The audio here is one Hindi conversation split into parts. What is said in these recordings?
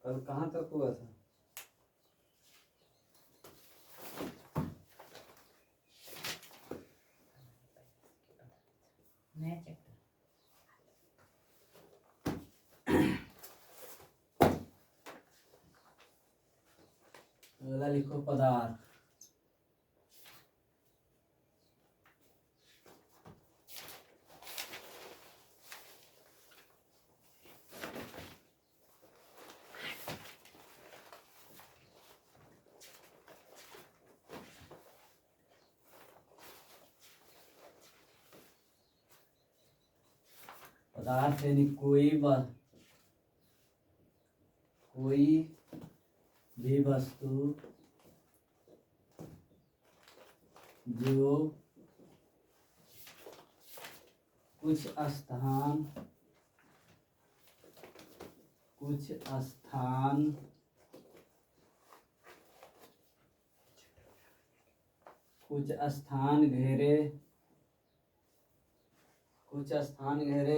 कल कहाँ तक हुआ था? नया चैप्टर। अगला लिखो पदार्थ। पदार्थ यानी कोई भी वस्तु जो कुछ स्थान घेरे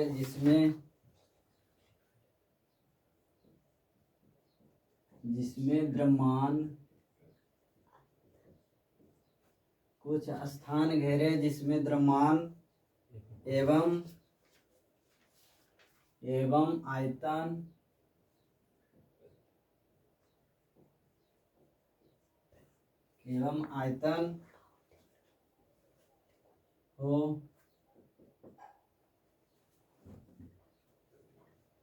जिसमें द्रव्यमान कुछ स्थान घेरे जिसमें द्रव्यमान एवं आयतन हो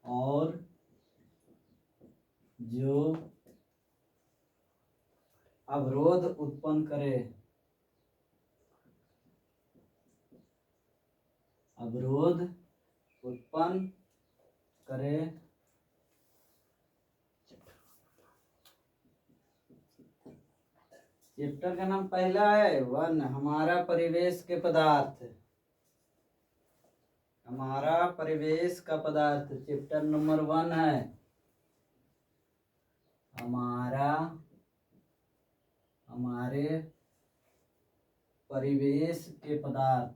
और जो अवरोध उत्पन्न करे चैप्टर का नाम पहला है 1 हमारा परिवेश के पदार्थ। हमारा परिवेश का पदार्थ चैप्टर नंबर 1 है हमारे परिवेश के पदार्थ।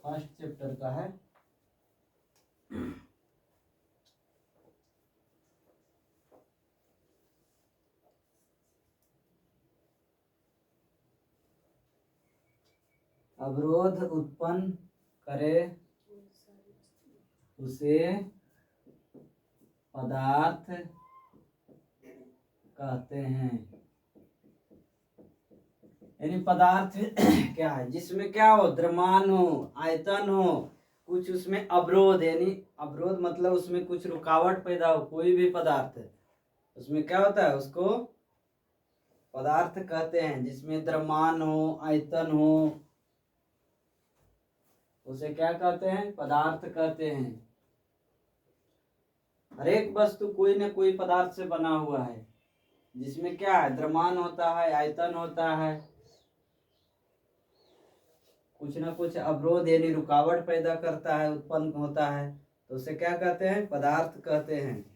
फर्स्ट चैप्टर का है। अवरोध उत्पन्न करे उसे पदार्थ कहते हैं। यानी पदार्थ क्या है? जिसमें क्या हो? द्रव्यमान हो, आयतन हो, कुछ उसमें अवरोध, यानी अवरोध मतलब उसमें कुछ रुकावट पैदा हो। कोई भी पदार्थ उसमें क्या होता है? उसको पदार्थ कहते हैं। जिसमें द्रव्यमान हो, आयतन हो, उसे क्या कहते हैं? पदार्थ कहते हैं। हर एक वस्तु कोई न कोई पदार्थ से बना हुआ है। जिसमें क्या है? द्रव्यमान होता है, आयतन होता है, कुछ न कुछ अवरोध यानी रुकावट पैदा करता है, उत्पन्न होता है, तो उसे क्या कहते हैं? पदार्थ कहते हैं।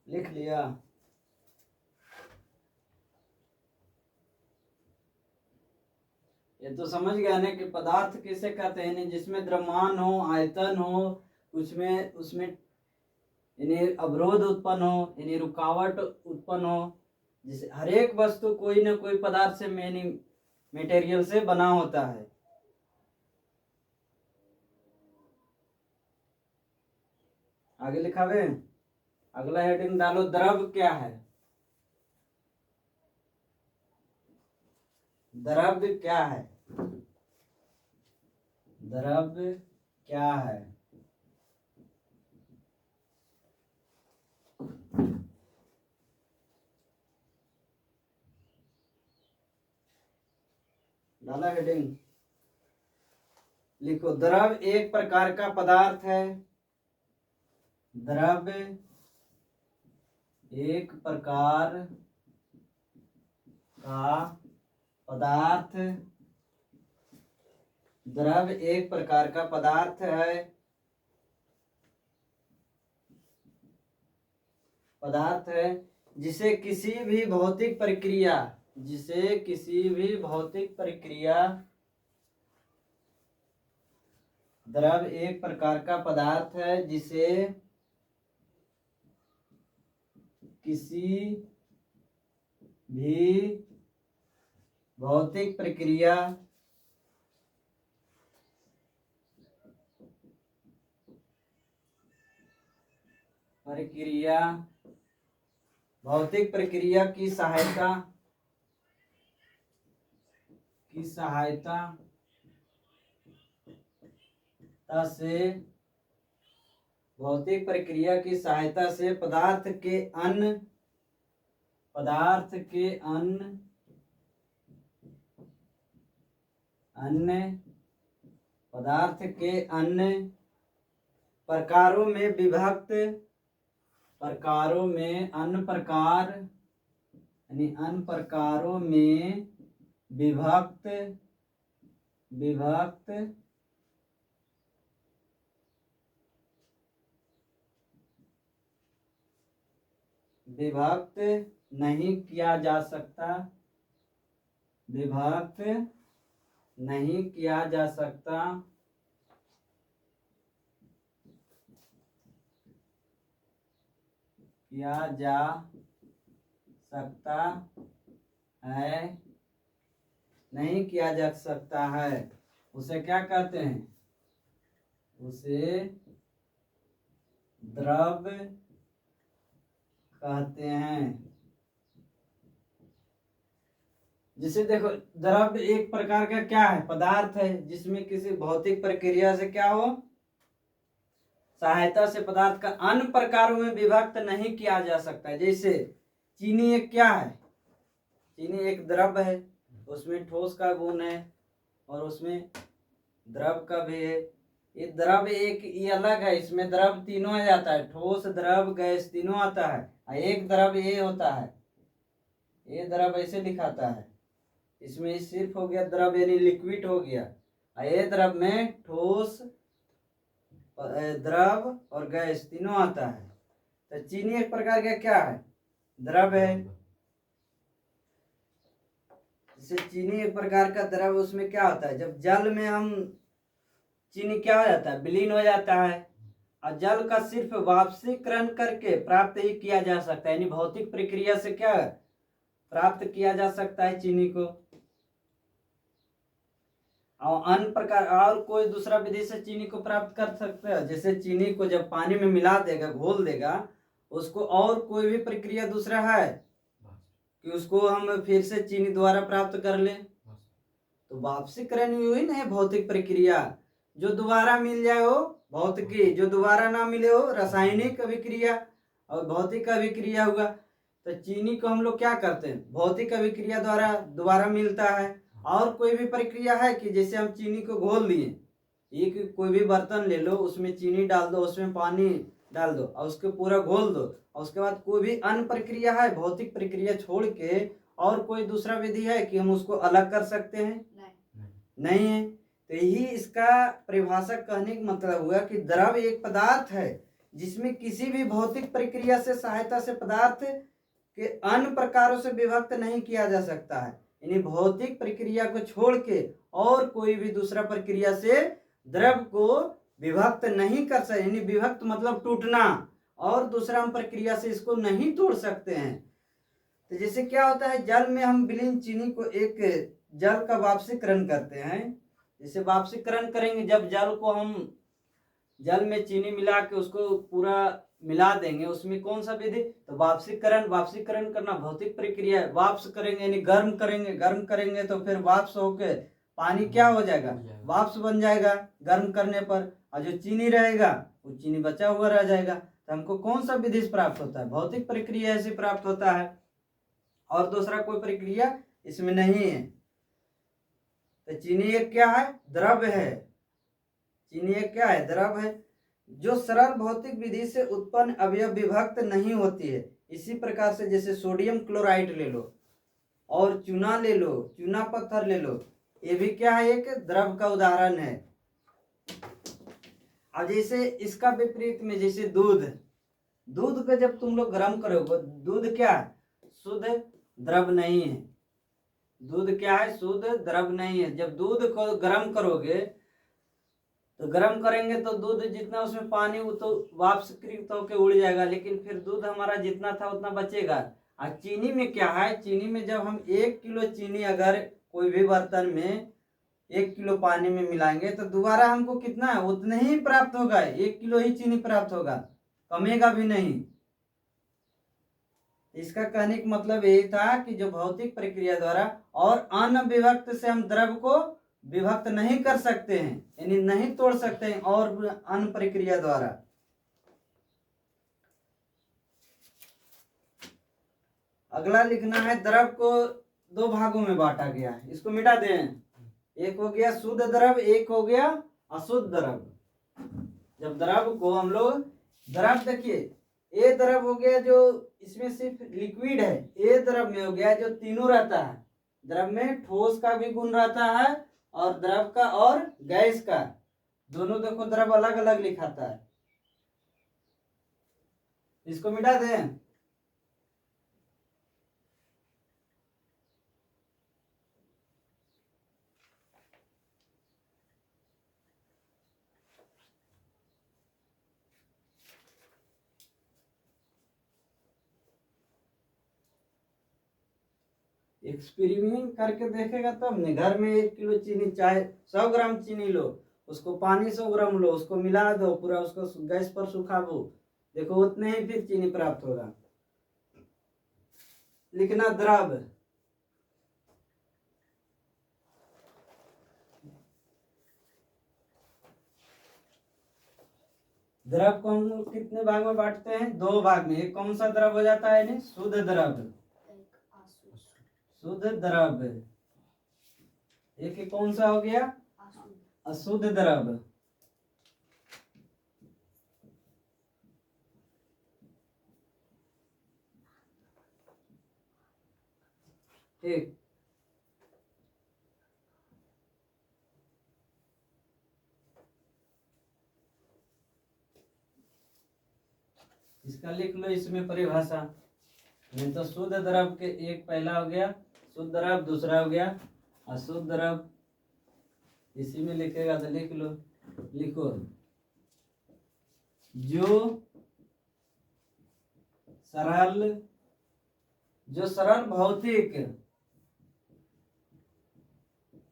लिख लिया? ये तो समझ गया ना कि पदार्थ किसे कहते हैं? जिसमें द्रव्यमान हो, आयतन हो, उसमें यानी अवरोध उत्पन्न हो, यानी रुकावट उत्पन्न हो। जिसे हर एक वस्तु कोई न कोई पदार्थ से मटेरियल से बना होता है। आगे लिखावे। अगला हेडिंग डालो, द्रव क्या है? द्रव्य क्या है? द्रव्य क्या है? डाला हेडिंग? लिखो, द्रव एक प्रकार का पदार्थ है द्रव्य एक प्रकार का पदार्थ, द्रव्य एक प्रकार का पदार्थ है, जिसे किसी भी भौतिक प्रक्रिया, द्रव्य एक प्रकार का पदार्थ है जिसे किसी भी भौतिक प्रक्रिया भौतिक प्रक्रिया की सहायता से भौतिक प्रक्रिया की सहायता से पदार्थ के अन्य प्रकारों में विभक्त, अन्य प्रकारों में विभक्त नहीं किया जा सकता, उसे क्या कहते हैं? उसे द्रव्य कहते हैं। जिसे देखो, द्रव्य एक प्रकार का क्या है? पदार्थ है जिसमें किसी भौतिक प्रक्रिया से क्या हो, सहायता से पदार्थ का अन्य प्रकारों में विभक्त नहीं किया जा सकता। जैसे चीनी एक क्या है? चीनी एक द्रव्य है, उसमें ठोस का गुण है और उसमें द्रव का भी है। ये द्रव्य एक ये अलग है, इसमें द्रव तीनों आ जाता है, ठोस द्रव गैस तीनों आता है। एक द्रव ये होता है, ये द्रव ऐसे लिखाता है, इसमें सिर्फ हो गया द्रव यानी लिक्विड हो गया। ये द्रव में ठोस, द्रव और गैस तीनों आता है। तो चीनी एक प्रकार का क्या है? द्रव है। जैसे चीनी एक प्रकार का द्रव, उसमें क्या होता है, जब जल में हम चीनी क्या हो जाता है, विलीन हो जाता है। और जल का सिर्फ वाष्पीकरण करके प्राप्त ही किया जा सकता है, यानी भौतिक प्रक्रिया से क्या प्राप्त किया जा सकता है चीनी को। और अन्य प्रकार और कोई दूसरा विधि से चीनी को प्राप्त कर सकते हैं। जैसे चीनी को जब पानी में मिला देगा, घोल देगा, उसको और कोई भी प्रक्रिया दूसरा है कि उसको हम फिर से चीनी द्वारा प्राप्त कर ले, तो वाष्पीकरण हुई ना भौतिक प्रक्रिया। जो दोबारा मिल जाए वो भौतिकी, जो दोबारा ना मिले हो रासायनिक अभिक्रिया, और भौतिक अभिक्रिया हुआ। तो चीनी को हम लोग क्या करते हैं, भौतिक अभिक्रिया द्वारा दोबारा मिलता है। और कोई भी प्रक्रिया है कि जैसे हम चीनी को घोल लिए, एक कोई भी बर्तन ले लो, उसमें चीनी डाल दो, उसमें पानी डाल दो और उसको पूरा घोल दो, और उसके बाद कोई भी अन्य प्रक्रिया है भौतिक प्रक्रिया छोड़ के और कोई दूसरा विधि है कि हम उसको अलग कर सकते हैं? नहीं है। तो यही इसका परिभाषा कहने का मतलब हुआ कि द्रव्य एक पदार्थ है जिसमें किसी भी भौतिक प्रक्रिया से सहायता से पदार्थ के अन्य प्रकारों से विभक्त नहीं किया जा सकता है। यानी भौतिक प्रक्रिया को छोड़ के और कोई भी दूसरा प्रक्रिया से द्रव्य को विभक्त नहीं कर सकते। यानी विभक्त मतलब टूटना, और दूसरा प्रक्रिया से इसको नहीं तोड़ सकते हैं। तो जैसे क्या होता है, जल में हम विलीन चीनी को एक जल का वाष्पीकरण करते हैं। जैसे वाष्पीकरण करेंगे, जब जल को हम जल में चीनी मिला के उसको पूरा मिला देंगे, उसमें कौन सा विधि, तो वाष्पीकरण करना भौतिक प्रक्रिया है। वाष्प करेंगे यानी गर्म करेंगे तो फिर वाष्प होके पानी क्या हो जाएगा, वाष्प बन जाएगा गर्म करने पर, और जो चीनी रहेगा वो चीनी बचा हुआ रह जाएगा। तो हमको कौन सा विधि से प्राप्त होता है, भौतिक प्रक्रिया से प्राप्त होता है, और दूसरा कोई प्रक्रिया इसमें नहीं है। तो चीनी एक क्या है, द्रव्य है। चीनी एक क्या है, द्रव्य है। जो सरल भौतिक विधि से उत्पन्न अवयव विभक्त नहीं होती है। इसी प्रकार से जैसे सोडियम क्लोराइड ले लो और चूना ले लो, चूना पत्थर ले लो, ये भी क्या है, एक द्रव का उदाहरण है। अब जैसे इसका विपरीत में जैसे दूध, दूध को जब तुम लोग गर्म करोगे, दूध क्या शुद्ध द्रव नहीं है, दूध क्या है, शुद्ध द्रव नहीं है। जब दूध को गर्म करोगे तो गर्म करेंगे तो दूध जितना उसमें पानी वो तो वाष्पीकृत होकर उड़ जाएगा, लेकिन फिर दूध हमारा जितना था उतना बचेगा। और चीनी में क्या है, चीनी में जब हम 1 किलो चीनी अगर कोई भी बर्तन में 1 किलो पानी में मिलाएंगे तो दोबारा हमको कितना है, उतना ही प्राप्त होगा, 1 किलो ही चीनी प्राप्त होगा, कमेगा भी नहीं। इसका कहने का मतलब यही था कि जो भौतिक प्रक्रिया द्वारा और अन्य विभक्त से हम द्रव को विभक्त नहीं कर सकते हैं, यानी नहीं तोड़ सकते हैं और अन्य प्रक्रिया द्वारा। अगला लिखना है, द्रव को 2 भागों में बांटा गया है, इसको मिटा दें। एक हो गया शुद्ध द्रव, एक हो गया अशुद्ध द्रव। जब द्रव को हम लोग, द्रव देखिए, ये द्रव हो गया जो इसमें सिर्फ लिक्विड है, ये द्रव में हो गया जो तीनों रहता है। द्रव में ठोस का भी गुण रहता है और द्रव का और गैस का, दोनों देखो द्रव अलग अलग लिखाता है। इसको मिटा दें। एक्सपेरिमेंट करके देखेगा तब नहीं। घर में 1 किलो चीनी, चाहे 100 ग्राम चीनी लो, उसको पानी 100 ग्राम लो, उसको मिला दो पूरा, उसको गैस पर सुखाओ, देखो उतने ही फिर चीनी प्राप्त होगा। लिखना द्रव, द्रव को हम कितने भाग में बांटते हैं, 2 भाग में। एक कौन सा द्रव हो जाता है, नहीं शुद्ध द्रव, शुद्ध द्रव। एक कौन सा हो गया, अशुद्ध द्रव। ठीक, इसका लिख लो इसमें परिभाषा। नहीं तो शुद्ध द्रव के एक पहला हो गया शुद्ध द्रव, दूसरा हो गया अशुद्ध द्रव। इसी में लिखेगा तो लिख लो, लिखो जो सरल, जो सरल भौतिक,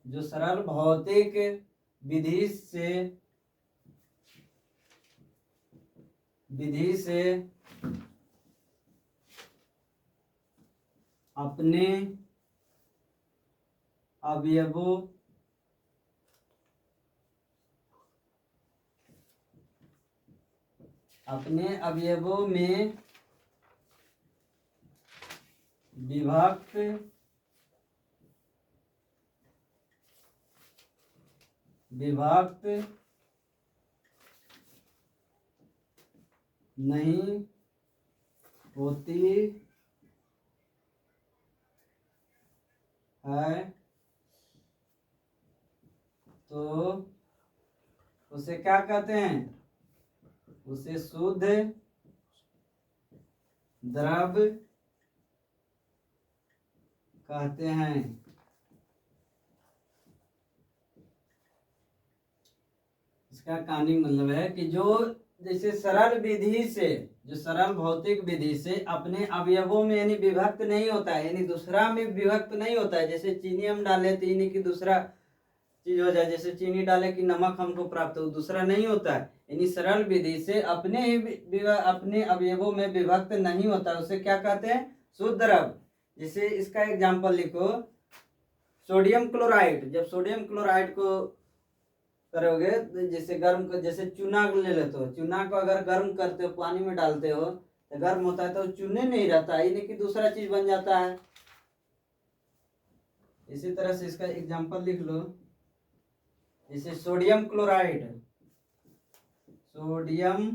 जो सरल भौतिक विधि से अपने अवयवों में विभक्त नहीं होती है तो उसे क्या कहते हैं, उसे शुद्ध द्रव कहते हैं। इसका कहानी मतलब है कि जो जैसे सरल विधि से, जो सरल भौतिक विधि से अपने अवयवों में यानी विभक्त नहीं होता है, यानी दूसरा में विभक्त नहीं होता है। जैसे चीनी हम डाले तो यानी कि दूसरा चीज हो जाए, जैसे चीनी डाले कि नमक हमको प्राप्त हो, दूसरा नहीं होता है। यानी सरल विधि से अपने अवयवों में विभक्त नहीं होता, उसे क्या कहते हैं, शुद्ध द्रव। जैसे इसका एग्जाम्पल लिखो, सोडियम क्लोराइड। जब सोडियम क्लोराइड को करोगे जैसे गर्म कर, जैसे चूना ले लेते हो, चूना को अगर गर्म करते हो, पानी में डालते हो तो गर्म होता है तो चूने नहीं रहता है, यानी कि दूसरा चीज बन जाता है। इसी तरह से इसका एग्जाम्पल लिख लो, जैसे sodium chloride, sodium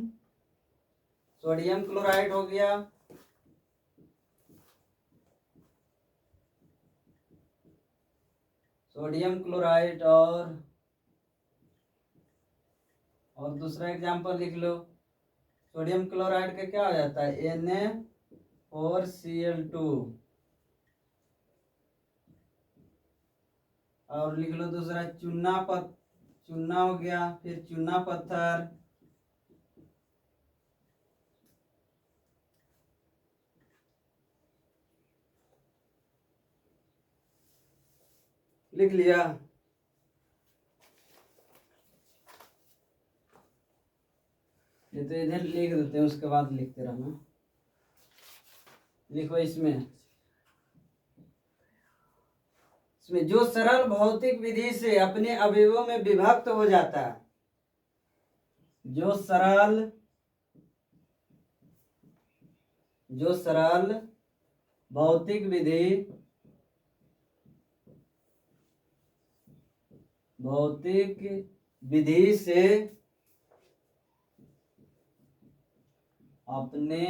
sodium chloride हो गया, सोडियम क्लोराइड। और दूसरा एग्जांपल लिख लो। सोडियम क्लोराइड का क्या हो जाता है, Na4Cl2। और लिख लो दूसरा चूना हो गया, फिर चूना पत्थर, लिख लिया। ये तो इधर लिख देते हैं, उसके बाद लिखते रहना। लिखो इसमें जो सरल भौतिक विधि से अपने अवयवों में विभक्त हो जाता है, जो सरल भौतिक विधि से अपने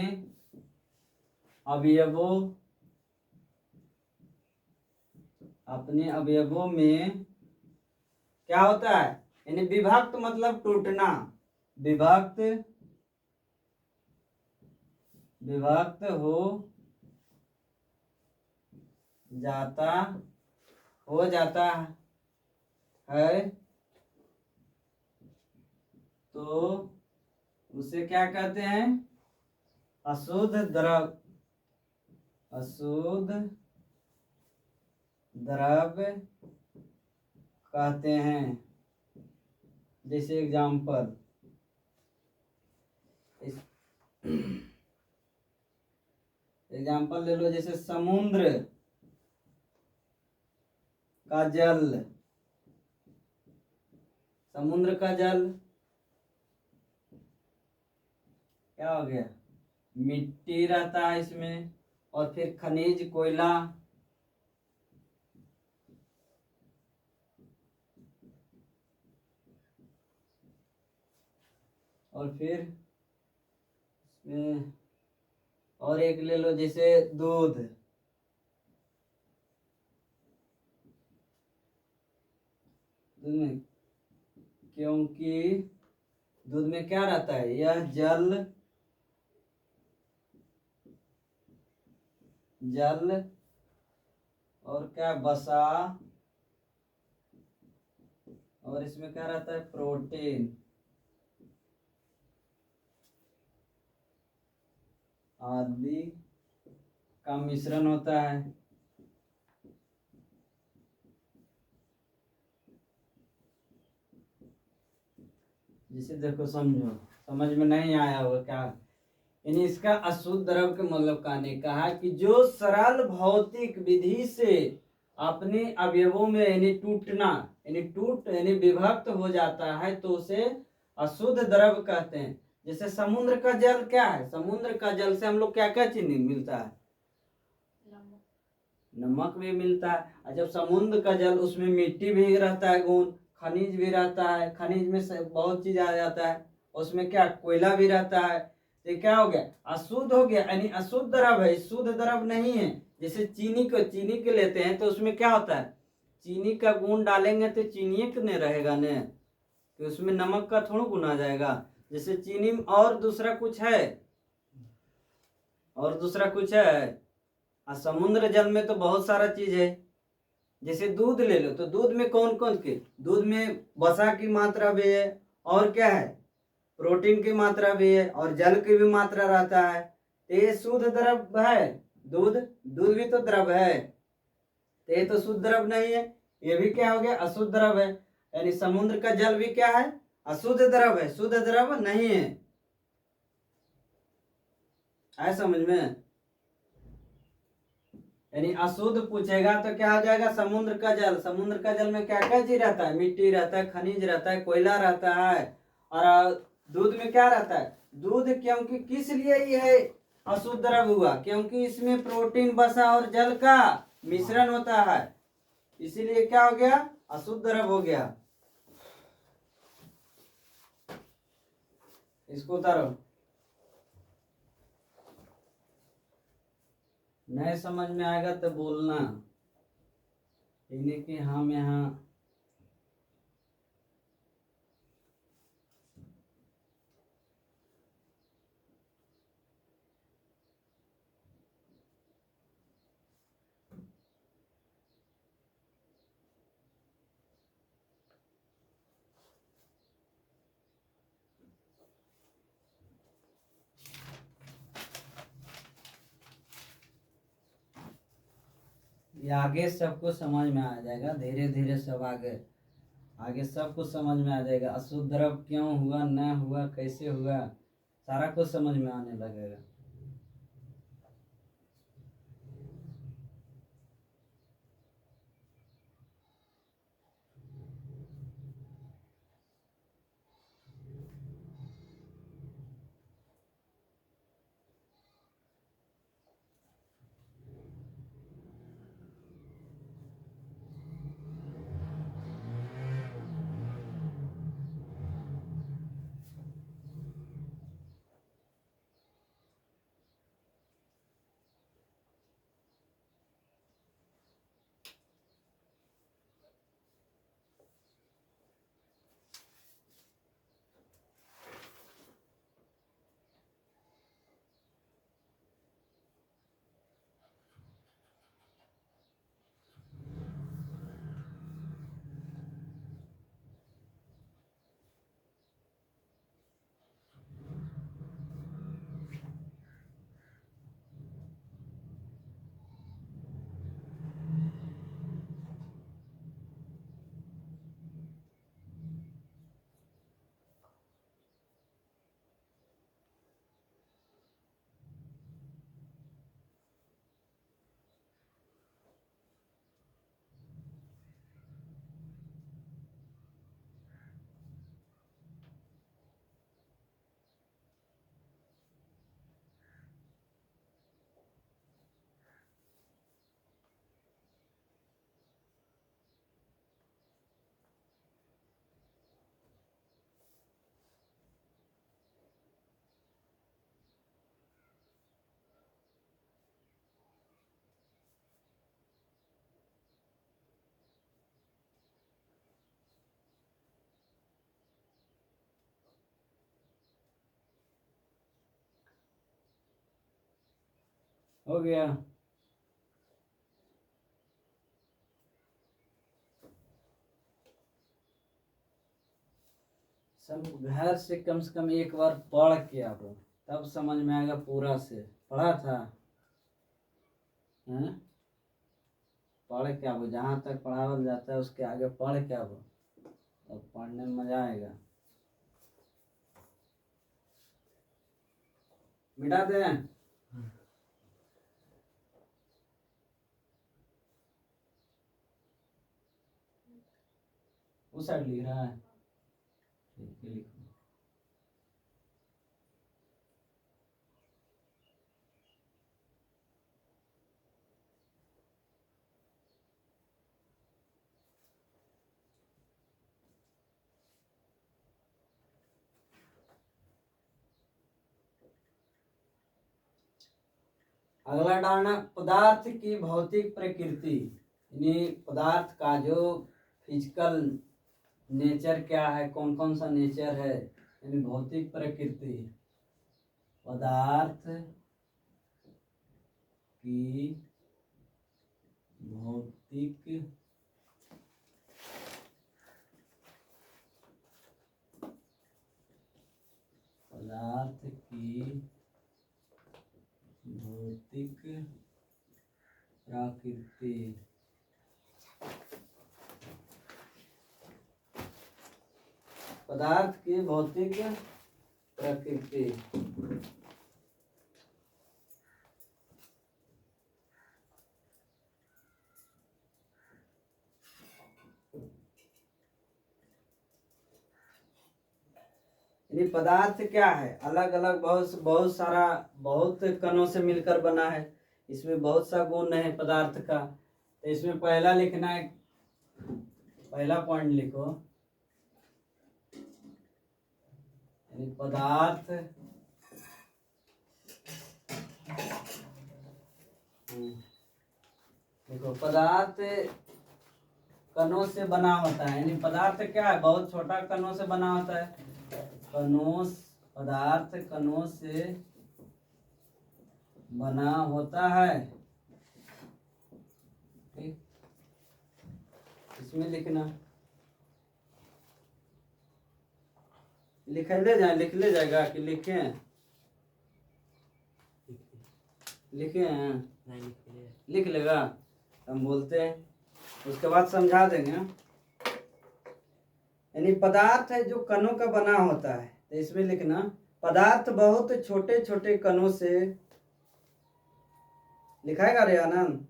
अवयवों में क्या होता है, यानी विभक्त मतलब टूटना, विभक्त हो जाता है, तो उसे क्या कहते हैं, अशुद्ध द्रव कहते हैं। जैसे एग्जाम्पल ले लो, जैसे समुद्र का जल क्या हो गया, मिट्टी रहता है इसमें, और फिर खनिज कोयला, और फिर इसमें और एक ले लो, जैसे दूध, में क्योंकि दूध में क्या रहता है, यह जल और क्या, वसा, और इसमें क्या रहता है, प्रोटीन आदि का मिश्रण होता है। जिसे देखो समझो, समझ में नहीं आया होगा क्या, यानी इसका अशुद्ध द्रव के मतलब कहने कहा कि जो सरल भौतिक विधि से अपने अवयवों में यानी विभक्त हो जाता है, तो उसे अशुद्ध द्रव कहते हैं। जैसे समुद्र का जल क्या है, समुद्र का जल से हम लोग क्या क्या चीज मिलता है, नमक भी मिलता है। और जब समुद्र का जल, उसमें मिट्टी भी रहता है, गुण खनिज भी रहता है, खनिज में से बहुत चीज आ जाता है, उसमें क्या, कोयला भी रहता है, तो क्या हो गया, अशुद्ध हो गया, यानी अशुद्ध द्रव है, शुद्ध द्रव नहीं है। जैसे चीनी को लेते हैं, तो उसमें क्या होता है, चीनी का गुण डालेंगे तो चीनी नहीं रहेगा न, कि उसमें नमक का थोड़ा गुण आ जाएगा। जैसे चीनी और दूसरा कुछ है, और समुद्र जल में तो बहुत सारा चीज है। जैसे दूध ले लो, तो दूध में कौन कौन के, दूध में वसा की मात्रा भी है, और क्या है, प्रोटीन की मात्रा भी है, और जल की भी मात्रा रहता है। तो ये शुद्ध द्रव है, दूध भी तो द्रव है, तो ये तो शुद्ध द्रव नहीं है, ये भी क्या हो गया, अशुद्ध द्रव है। यानी समुद्र का जल भी क्या है, अशुद्ध द्रव है, शुद्ध द्रव नहीं है। आए समझ में, यानी अशुद्ध पूछेगा तो क्या हो जाएगा, समुद्र का जल में क्या क्या चीज रहता है, मिट्टी रहता है, खनिज रहता है, कोयला रहता है। और दूध में क्या रहता है, दूध क्योंकि किस लिए ये अशुद्ध द्रव हुआ, क्योंकि इसमें प्रोटीन, वसा और जल का मिश्रण होता है, इसीलिए क्या हो गया, अशुद्ध द्रव हो गया। इसको उतारो। नहीं समझ में आएगा तो बोलना, इन्हें कि हम यहाँ ये आगे सबको समझ में आ जाएगा, धीरे धीरे सब आगे आगे सब कुछ समझ में आ जाएगा। अशुद्ध द्रव क्यों हुआ, न हुआ, कैसे हुआ, सारा कुछ समझ में आने लगेगा। हो गया। सब घर से कम एक बार पढ़ के आओ, तब समझ में आएगा पूरा से। पढ़ा था हैं? पढ़ के आओ, जहाँ तक पढ़ावल जाता है उसके आगे पढ़ के आओ, तब पढ़ने में मजा आएगा। मिटा दें। उस साइड लिख रहा है, ठीक है लिखो। अगला डालना पदार्थ की भौतिक प्रकृति, यानी पदार्थ का जो फिजिकल नेचर क्या है, कौन कौन सा नेचर है, यानी भौतिक प्रकृति। पदार्थ की भौतिक पदार्थ की भौतिक प्रकृति। पदार्थ की भौतिक प्रकृति। यानी पदार्थ क्या है, अलग अलग बहुत बहुत सारा बहुत कणों से मिलकर बना है, इसमें बहुत सा गुण है पदार्थ का। तो इसमें पहला लिखना है, पहला पॉइंट लिखो, यानी पदार्थ देखो पदार्थ कणों से बना होता है। यानी पदार्थ क्या है, बहुत छोटा कणों से बना होता है। पदार्थ कणों से बना होता है। ठीक, इसमें लिखना, लिख ले जाएगा कि लिखे हैं, लिख लेगा, हम बोलते हैं उसके बाद समझा देंगे। यानी पदार्थ है जो कणों का बना होता है, तो इसमें लिखना पदार्थ बहुत छोटे छोटे कणों से, लिखाएगा रे आनंद,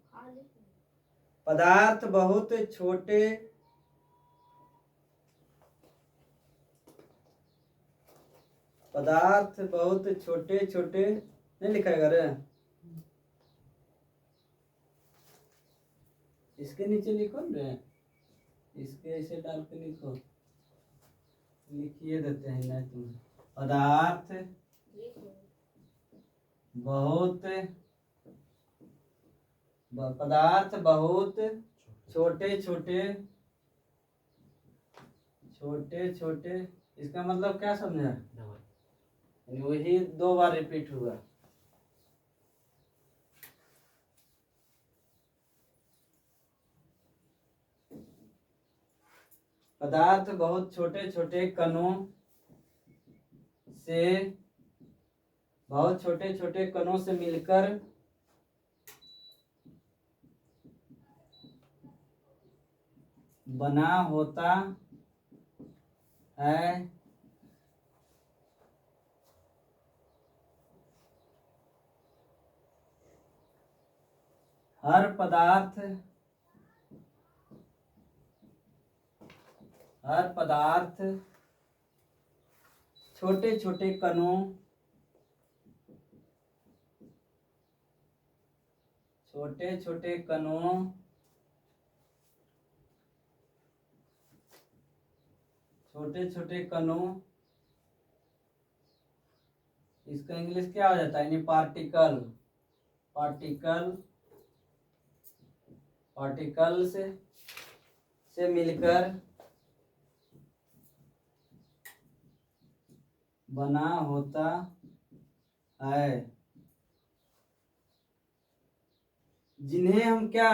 पदार्थ बहुत छोटे छोटे नहीं लिखाएगा रे, इसके नीचे लिखो रे, इसके ऐसे डाल के लिखो, लिखिए देते हैं ना तुम। पदार्थ बहुत छोटे छोटे, इसका मतलब क्या समझा, वही 2 बार रिपीट हुआ। पदार्थ बहुत छोटे छोटे कणों से मिलकर बना होता है। हर पदार्थ छोटे छोटे कणों इसका इंग्लिश क्या हो जाता है, यानी पार्टिकल से मिलकर बना होता है, जिन्हें हम क्या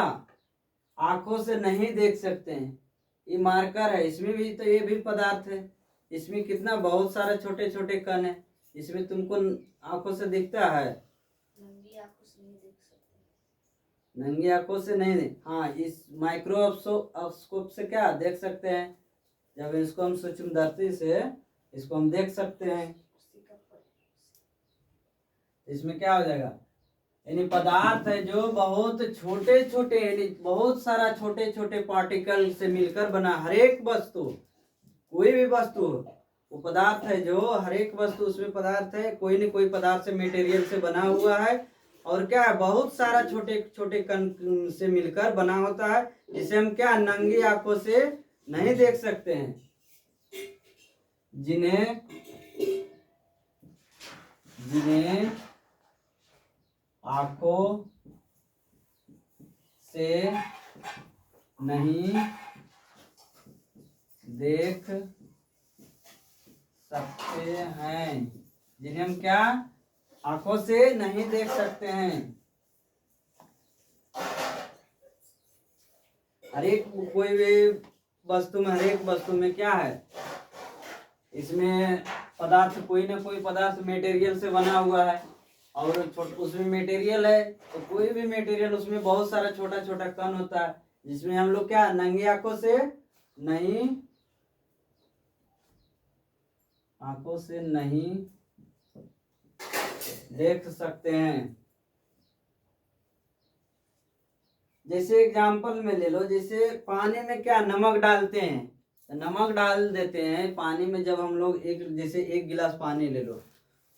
आंखों से नहीं देख सकते हैं। ये मार्कर है, इसमें भी तो ये भी पदार्थ है। इसमें कितना बहुत सारा छोटे छोटे कण है, इसमें तुमको आंखों से दिखता है, नंगी आंखों से नहीं देख, हाँ इस माइक्रोस्कोप से क्या देख सकते हैं, जब इसको हम सूक्ष्मदर्शी से इसको हम देख सकते हैं। इसमें क्या हो जाएगा, यानी पदार्थ है जो बहुत छोटे छोटे, यानी बहुत सारा छोटे छोटे पार्टिकल से मिलकर बना, हर एक वस्तु, कोई भी वस्तु वो पदार्थ है, जो हर एक वस्तु उसमें पदार्थ है, कोई न कोई पदार्थ से मटेरियल से बना हुआ है। और क्या है, बहुत सारा छोटे छोटे कण से मिलकर बना होता है, जिसे हम क्या नंगी आंखों से नहीं देख सकते हैं, जिन्हें आंखों से नहीं देख सकते हैं, जिन्हें हम क्या आंखों से नहीं देख सकते हैं। हर एक कोई भी वस्तु में, हर एक वस्तु में क्या है, इसमें पदार्थ, कोई ना कोई पदार्थ मटेरियल से बना हुआ है, और उसमें मटेरियल है, तो कोई भी मटेरियल उसमें बहुत सारा छोटा छोटा कण होता है, जिसमें हम लोग क्या नंगी आंखों से नहीं देख सकते हैं। जैसे एग्जांपल में ले लो, जैसे पानी में क्या नमक डालते हैं, तो नमक डाल देते हैं पानी में, जब हम लोग जैसे 1 गिलास पानी ले लो,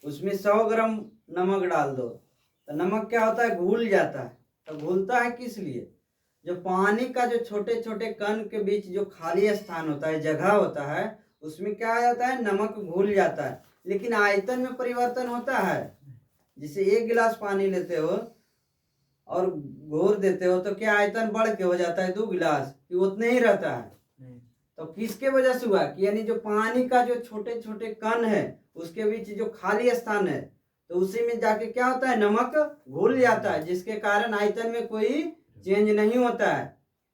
उसमें 100 ग्राम नमक डाल दो, तो नमक क्या होता है, घुल जाता है। तो घुलता है किस लिए, जो पानी का जो छोटे छोटे कण के बीच जो खाली स्थान होता है, जगह होता है, उसमें क्या आ जाता है, नमक घुल जाता है। लेकिन आयतन में परिवर्तन होता है। जैसे 1 गिलास पानी लेते हो और घोर देते हो तो क्या आयतन बढ़ के हो जाता है 2 गिलास, कि उतने ही रहता है? तो किसके वजह से हुआ कि यानी जो पानी का जो छोटे छोटे कण है उसके बीच जो खाली स्थान है तो उसी में जाके क्या होता है, नमक घुल जाता है, जिसके कारण आयतन में कोई चेंज नहीं होता है,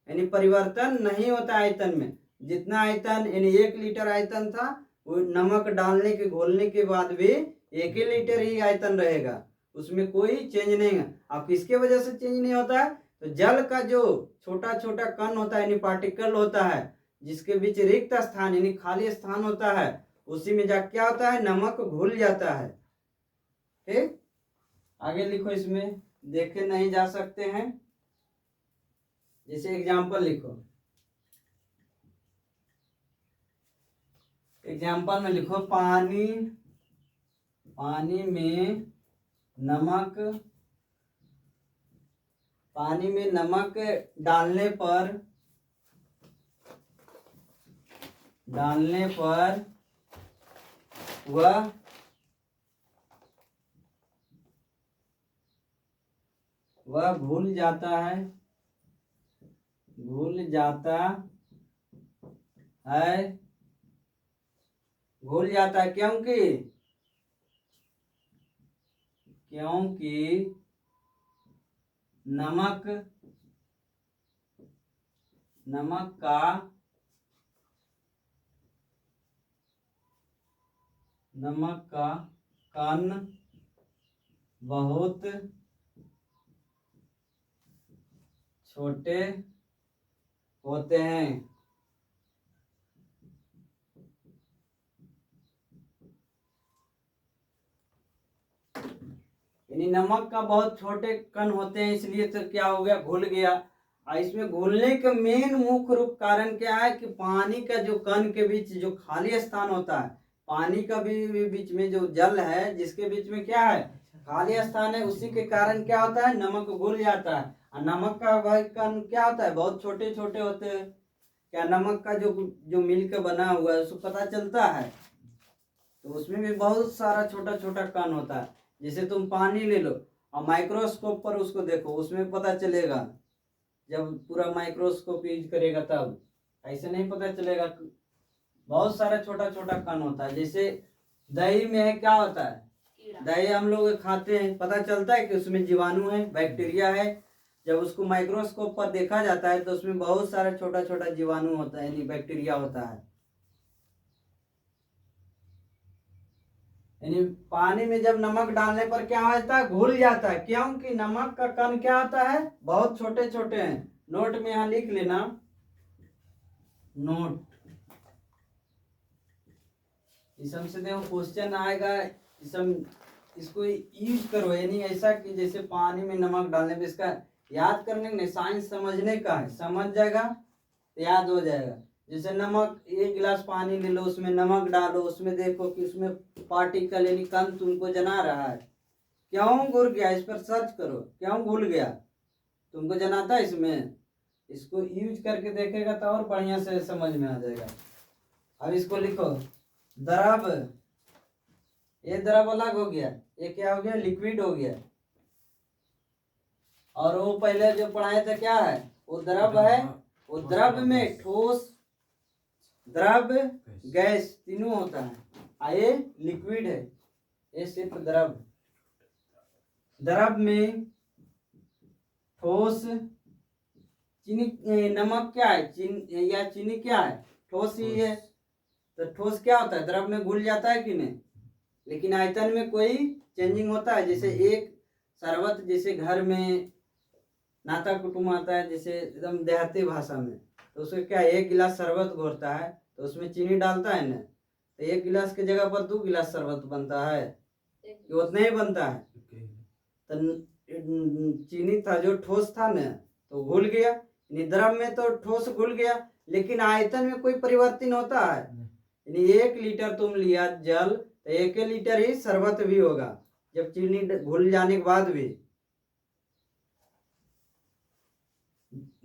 यानी परिवर्तन नहीं होता आयतन में। जितना आयतन यानी 1 लीटर आयतन था वो नमक डालने के घोलने के बाद भी 1 ही लीटर ही आयतन रहेगा, उसमें कोई चेंज नहीं है। अब किसके वजह से चेंज नहीं होता है? तो जल का जो छोटा छोटा कण होता है यानी पार्टिकल होता है जिसके बीच रिक्त स्थान यानी खाली स्थान होता है, उसी में जाके क्या होता है, नमक घुल जाता है। ठीक, आगे लिखो, इसमें देखे नहीं जा सकते हैं। जैसे एग्जाम्पल लिखो, एग्जाम्पल में लिखो पानी में नमक, पानी में नमक डालने पर वह घुल जाता है क्योंकि नमक का कण बहुत छोटे होते हैं। यानी नमक का बहुत छोटे कण होते हैं, इसलिए तो क्या हो गया, घुल गया। और इसमें घुलने का मेन मुख्य रूप कारण क्या है कि पानी का जो कण के बीच जो खाली स्थान होता है, पानी का भी बीच में जो जल है जिसके बीच में क्या है, खाली स्थान है, उसी के कारण क्या होता है, नमक घुल जाता है। और नमक का भाई कण क्या होता है, बहुत छोटे छोटे होते हैं। क्या नमक का जो मिल के बना हुआ है उसको पता चलता है, तो उसमें भी बहुत सारा छोटा छोटा कण होता है। जैसे तुम पानी ले लो और माइक्रोस्कोप पर उसको देखो, उसमें पता चलेगा, जब पूरा माइक्रोस्कोप यूज करेगा तब, ऐसे नहीं पता चलेगा। बहुत सारा छोटा छोटा कण होता है। जैसे दही में है, क्या होता है, दही हम लोग खाते हैं, पता चलता है कि उसमें जीवाणु है, बैक्टीरिया है। जब उसको माइक्रोस्कोप पर देखा जाता है तो उसमें बहुत सारा छोटा छोटा जीवाणु होता है यानी बैक्टीरिया होता है। यानी पानी में जब नमक डालने पर क्या होता है, घुल जाता है, क्योंकि नमक का कण क्या होता है, बहुत छोटे छोटे हैं। नोट में यहां लिख लेना, नोट, इसम से देखो क्वेश्चन आएगा, इसको यूज करो, यानी ऐसा कि जैसे पानी में नमक डालने पर, इसका याद करने का नहीं, साइंस समझने का है, समझ जाएगा याद हो जाएगा। जैसे नमक, 1 गिलास पानी ले लो, उसमें नमक डालो, उसमें देखो कि उसमें पार्टिकल यानी कण तुमको जना रहा है, क्यों घुल गया, इस पर सर्च करो, क्यों घुल गया तुमको जनाता है इसमें। इसको यूज करके देखेगा तो और बढ़िया से समझ में आ जाएगा। अब इसको लिखो, द्रव, ये द्रव अलग हो गया, ये क्या हो गया, लिक्विड हो गया। और वो पहले जो पढ़ाया था क्या है, वो द्रव है, वो द्रव में ठोस, द्रव, गैस तीनों होता है। ये लिक्विड है, ये सिर्फ द्रव। द्रव में ठोस, चीनी, नमक क्या है, या चीनी क्या है, ठोस ही है। तो ठोस क्या होता है, द्रव में घुल जाता है कि नहीं, लेकिन आयतन में कोई चेंजिंग होता है। जैसे एक शरबत, जैसे घर में नाता कुटुंब आता है, जैसे एकदम देहाती भाषा में, तो उसमें क्या, 1 गिलास शरबत घोरता है तो उसमें चीनी डालता है ना, तो 1 गिलास की जगह पर 2 गिलास शरबत बनता है, कि उतना ही बनता है। तो चीनी था जो ठोस था ना, तो घुल गया, यानी द्रव में तो ठोस घुल गया, लेकिन आयतन में कोई परिवर्तन होता है। यानी 1 लीटर तुम लिया जल तो 1 लीटर ही शरबत भी होगा, जब चीनी घुल जाने के बाद भी।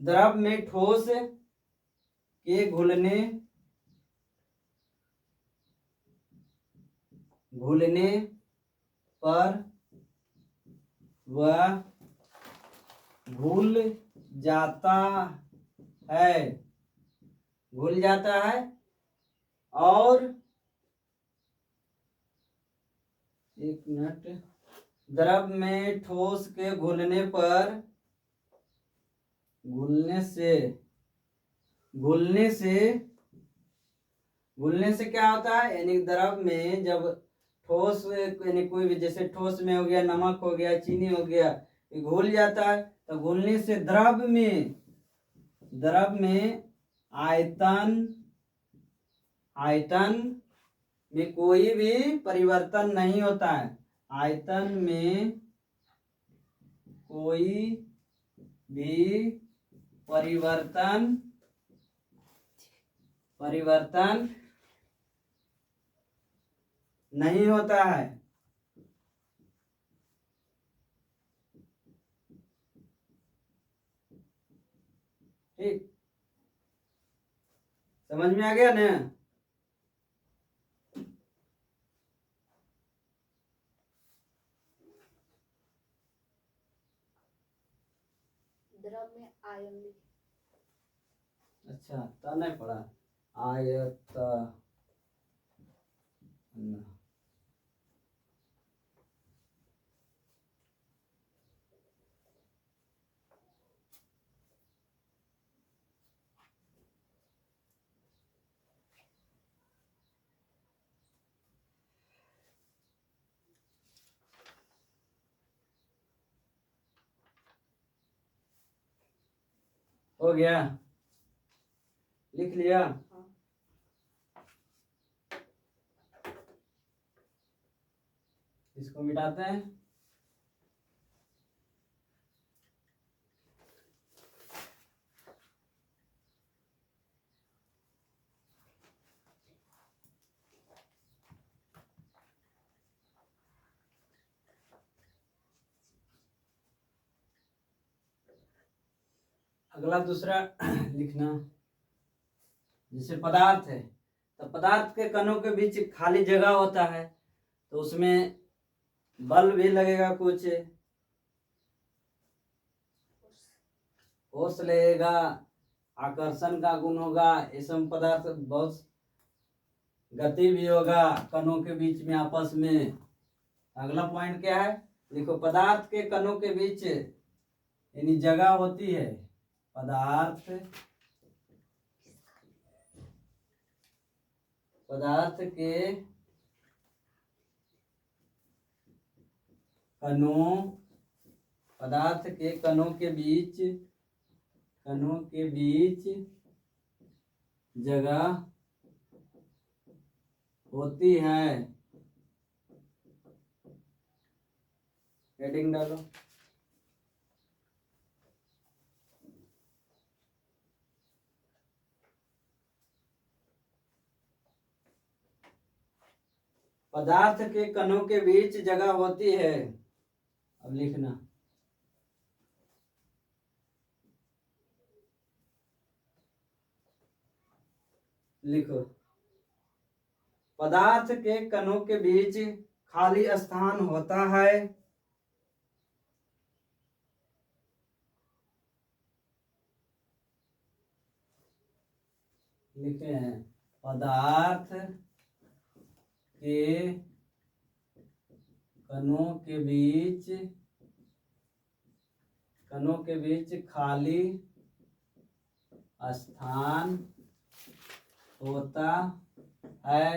द्रव में ठोस के घुलने घुलने पर वह घुल जाता है, घुल जाता है। और एक मिनट, द्रव में ठोस के घुलने पर, घुलने से क्या होता है, यानी द्रव में जब ठोस, यानी कोई भी, जैसे ठोस में हो गया नमक हो गया चीनी हो गया, ये घुल जाता है। तो घुलने से द्रव में आयतन में कोई भी परिवर्तन नहीं होता है। आयतन में कोई भी परिवर्तन नहीं होता है। ठीक, समझ में आ गया ना? द्रव में आयन, अच्छा, तो नहीं पढ़ा आयत हो गया, लिख लिया। इसको मिटाते हैं। अगला दूसरा लिखना, जैसे पदार्थ है, तो पदार्थ के कणों के बीच खाली जगह होता है, तो उसमें बल भी लगेगा, कुछ फोर्स लगेगा, आकर्षण का गुण होगा, ये सब पदार्थ बहुत गति भी होगा कणों के बीच में आपस में। अगला पॉइंट क्या है, देखो, पदार्थ के कणों के बीच यानी जगह होती है। पदार्थ के कणों के बीच जगह होती है। हेडिंग डालो। पदार्थ के कणों के बीच जगह होती है। अब लिखना, लिखो, पदार्थ के कणों के बीच खाली स्थान होता है। लिखे हैं, पदार्थ के कणों के बीच खाली स्थान होता है।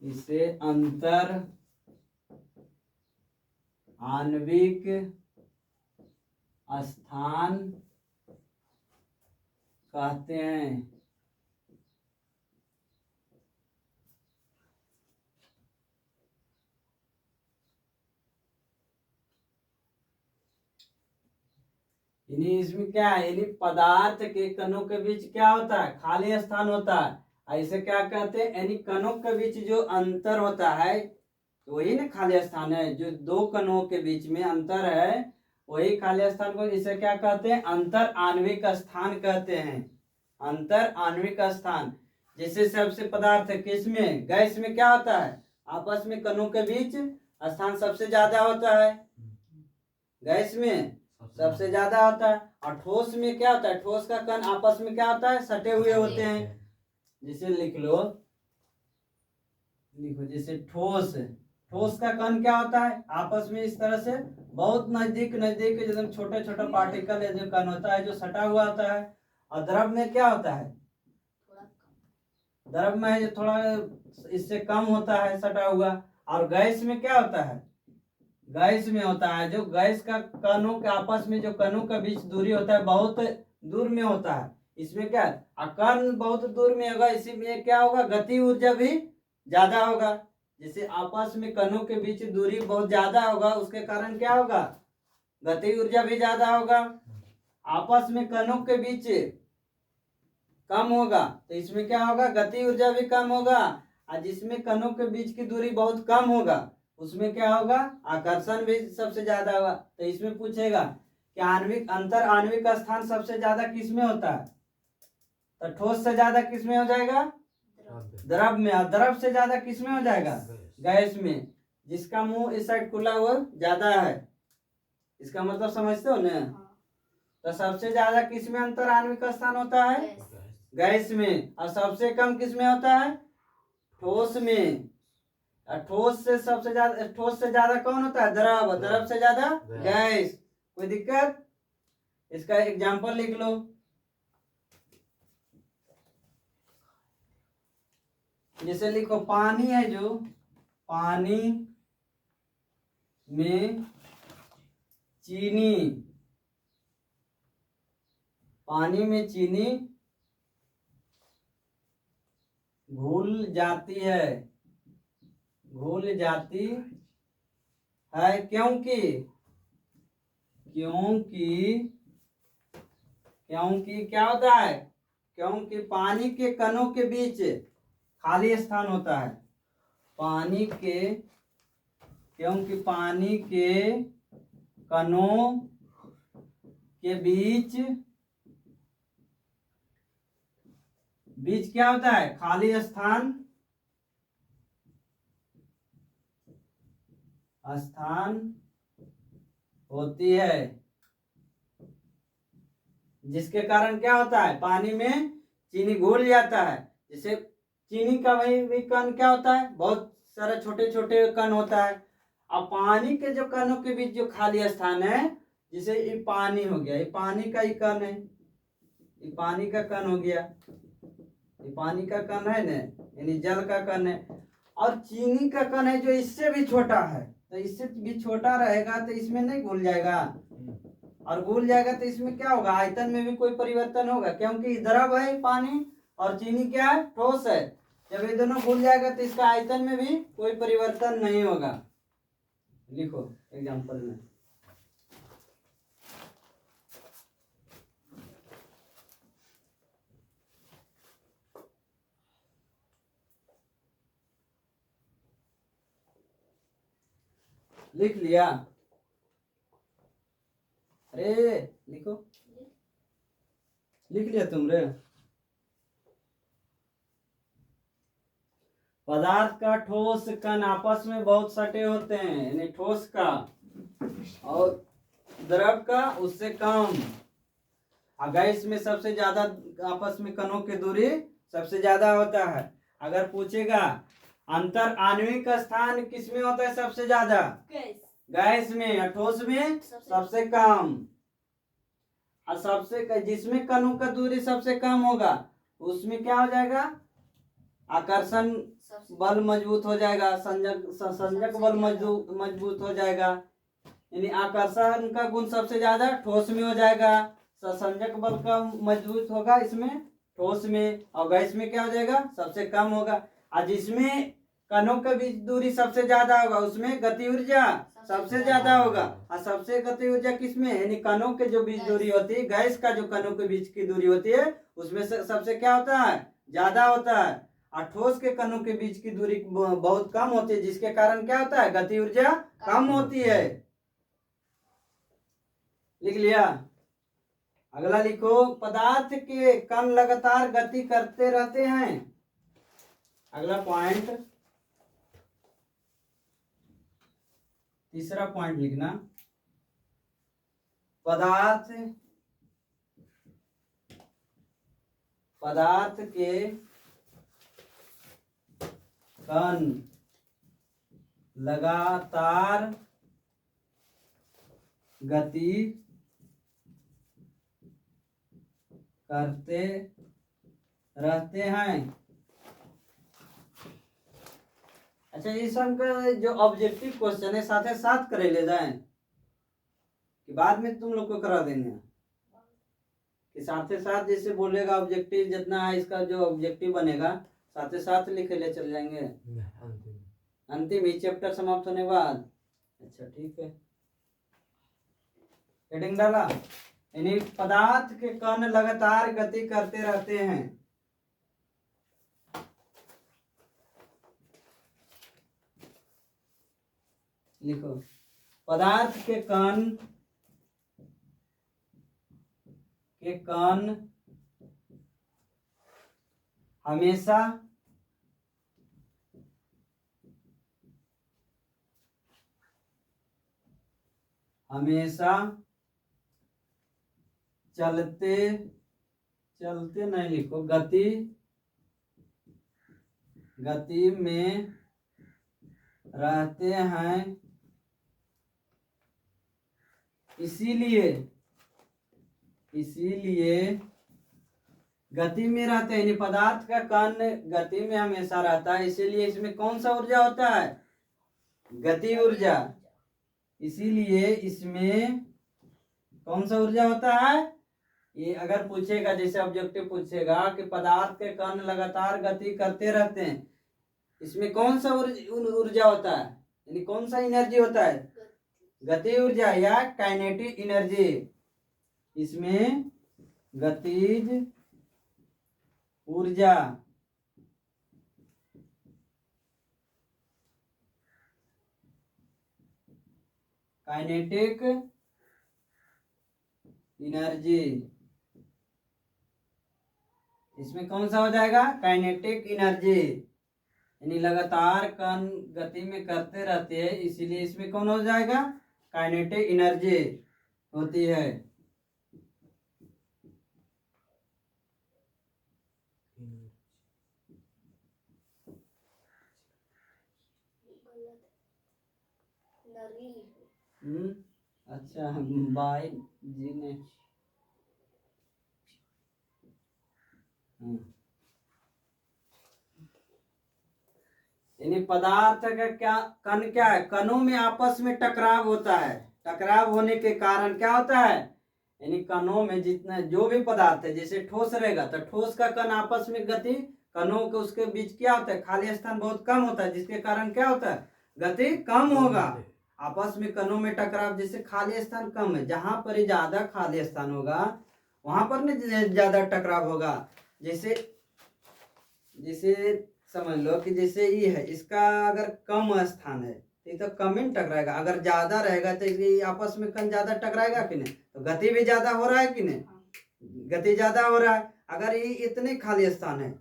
इसे अंतर आणविक स्थान कहते हैं। यानी इसमें क्या है, यानी पदार्थ के कणों के बीच क्या होता है, खाली स्थान होता है। ऐसे क्या कहते हैं, यानी कणों के बीच जो अंतर होता है तो वही ना खाली स्थान है। जो दो कणों के बीच में अंतर है वही खाली स्थान को इसे क्या कहते हैं, अंतर आणविक स्थान कहते हैं। अंतर आणविक स्थान। जैसे सबसे पदार्थ है किसमें, गैस में क्या होता है, आपस में कणों के बीच स्थान सबसे ज्यादा होता है, गैस में सबसे ज्यादा होता है। और ठोस में क्या होता है, ठोस का कण आपस में क्या होता है, सटे हुए होते हैं। जैसे लिख लो, लिखो जैसे ठोस, ठोस का कण क्या होता है, आपस में इस तरह से बहुत नजदीक नजदीक एकदम छोटे छोटे पार्टिकल है जो कण होता है जो सटा हुआ होता है। और द्रव में क्या होता है, द्रव में है जो थोड़ा इससे कम होता है सटा हुआ। और गैस में क्या होता है, गैस में होता है जो गैस का कणों के आपस में जो कणों के बीच दूरी होता है बहुत दूर में होता है। इसमें क्या है, कण बहुत दूर में होगा, इसी में क्या होगा, गति ऊर्जा भी ज्यादा होगा। जैसे आपस में कणों के बीच दूरी बहुत ज्यादा होगा उसके कारण क्या होगा, गति ऊर्जा भी ज्यादा होगा। आपस में कणों के बीच कम होगा तो इसमें क्या होगा, गति ऊर्जा भी कम होगा। और जिसमें कणों के बीच की दूरी बहुत कम होगा उसमें क्या होगा, आकर्षण भी सबसे ज्यादा होगा। तो इसमें पूछेगा कि आणविक अंतर आणविक स्थान सबसे ज्यादा किसमें होता है, तो ठोस से ज्यादा किसमें हो जाएगा, द्रव में। और द्रव से ज्यादा किसमें हो जाएगा, गैस में, जिसका मुंह इस साइड खुला हुआ ज्यादा है। इसका मतलब समझते हो ना। तो सबसे ज्यादा किसमें अंतर आणविक स्थान होता है, गैस में। और सबसे कम किसमें होता है, ठोस में। और ठोस से सबसे ज्यादा, ठोस से ज्यादा कौन होता है, द्रव, द्रव से ज्यादा गैस। कोई दिक्कत, इसका एग्जांपल लिख लो। जैसे लिखो पानी है, जो पानी में चीनी, पानी में चीनी घुल जाती है, घुल जाती है क्योंकि, क्योंकि क्योंकि क्या होता है, क्योंकि पानी के कणों के बीच खाली स्थान होता है। पानी के, क्योंकि पानी के कणों के बीच, बीच क्या होता है, खाली स्थान, स्थान होती है। जिसके कारण क्या होता है, पानी में चीनी घुल जाता है। जैसे चीनी का वही भी कण क्या होता है, बहुत सारे छोटे छोटे कण होता है। अब पानी के जो कणों के बीच जो खाली स्थान है, जैसे ये पानी हो गया, ये पानी का ही कण है, ये पानी का कण हो गया, ये पानी का कण है ना, यानी जल का कण है। और चीनी का कण है जो इससे भी छोटा है, तो इससे भी छोटा रहेगा तो इसमें नहीं घुल जाएगा। और घुल जाएगा तो इसमें क्या होगा, आयतन में भी कोई परिवर्तन होगा, क्योंकि द्रव है पानी और चीनी क्या है, ठोस है। जब ये दोनों घुल जाएगा तो इसका आयतन में भी कोई परिवर्तन नहीं होगा। लिखो एग्जांपल में, लिख लिया, अरे लिखो, लिख लिया तुम रे। पदार्थ का ठोस कण आपस में बहुत सटे होते हैं, यानी ठोस का, और द्रव का उससे कम। गैस में सबसे ज्यादा आपस में कणों की दूरी सबसे ज्यादा होता है। अगर पूछेगा अंतर आणविक स्थान किसमें होता है सबसे ज्यादा, गैस में। और ठोस में सबसे कम। और सबसे जिसमें कणों का दूरी सबसे कम होगा उसमें क्या हो जाएगा, आकर्षण बल मजबूत हो जाएगा, संजक बल मजबूत हो जाएगा। यानी आकर्षण का गुण सबसे ज्यादा ठोस में हो जाएगा, संजक बल का मजबूत होगा इसमें ठोस में। और गैस में क्या हो जाएगा, सबसे कम होगा। और जिसमें कणों के बीच दूरी सबसे ज्यादा होगा, उसमें गति ऊर्जा सबसे ज्यादा होगा। और सबसे गति ऊर्जा किसमें, यानी कणों के जो बीच दूरी होती है, गैस का जो कणों के बीच की दूरी होती है उसमें से सबसे क्या होता है, ज्यादा होता है। और ठोस के कणों के बीच की दूरी बहुत कम होती है, जिसके कारण क्या होता है, गति ऊर्जा कम होती है। लिख लिया। अगला लिखो, पदार्थ के कण लगातार गति करते रहते हैं। अगला पॉइंट, तीसरा पॉइंट लिखना, पदार्थ के कण लगातार गति करते रहते हैं। अच्छा, इस अंक जो ऑब्जेक्टिव क्वेश्चन है साथ साथ करे ले जाए कि बाद में तुम लोग को करा देंगे, कि साथ साथ जैसे बोलेगा ऑब्जेक्टिव जितना है इसका जो ऑब्जेक्टिव बनेगा साथ साथ लिखे ले चल जाएंगे अंतिम ही चैप्टर समाप्त होने के बाद। अच्छा ठीक है, हेडिंग डाला, यानी पदार्थ के कण लगातार गति करते रहते हैं। लिखो, पदार्थ के कण हमेशा चलते नहीं लिखो, गति में रहते हैं। इसीलिए गति में रहते हैं, यानी पदार्थ का कण गति में हमेशा रहता है, इसीलिए इसमें कौन सा ऊर्जा होता है, गति ऊर्जा। इसीलिए इसमें कौन सा ऊर्जा होता है, ये अगर पूछेगा, जैसे ऑब्जेक्टिव पूछेगा कि पदार्थ के कण लगातार गति करते रहते हैं, इसमें कौन सा ऊर्जा होता है, यानी कौन सा एनर्जी होता है, गति ऊर्जा या काइनेटिक एनर्जी। इसमें गतिज ऊर्जा काइनेटिक एनर्जी, इसमें कौन सा हो जाएगा, काइनेटिक एनर्जी, यानी लगातार कण गति में करते रहते हैं, इसीलिए इसमें कौन हो जाएगा, काइनेटिक एनर्जी होती है। अच्छा, बाय जी ने यानी पदार्थ का क्या कण क्या है, कणों में आपस में टकराव होता है, टकराव होने के कारण क्या होता है, यानी कणों में जितना जो भी पदार्थ है, जैसे ठोस रहेगा तो ठोस का कण आपस में गति, कणों के उसके बीच क्या होता है, खाली स्थान बहुत कम होता है, जिसके कारण क्या होता है, गति कम होगा। आपस में कणों में टकराव, जैसे खाली स्थान कम है, जहां पर ज्यादा खाली स्थान होगा वहां पर नहीं ज्यादा टकराव होगा। जैसे समझ लो कि जैसे ये है, इसका अगर कम स्थान है तो ये तो कम ही टकराएगा, अगर ज्यादा रहेगा तो ये आपस में कम ज्यादा टकराएगा कि नहीं, तो गति भी ज्यादा हो रहा है कि नहीं, गति ज्यादा हो रहा है। अगर ये इतने खाली स्थान है,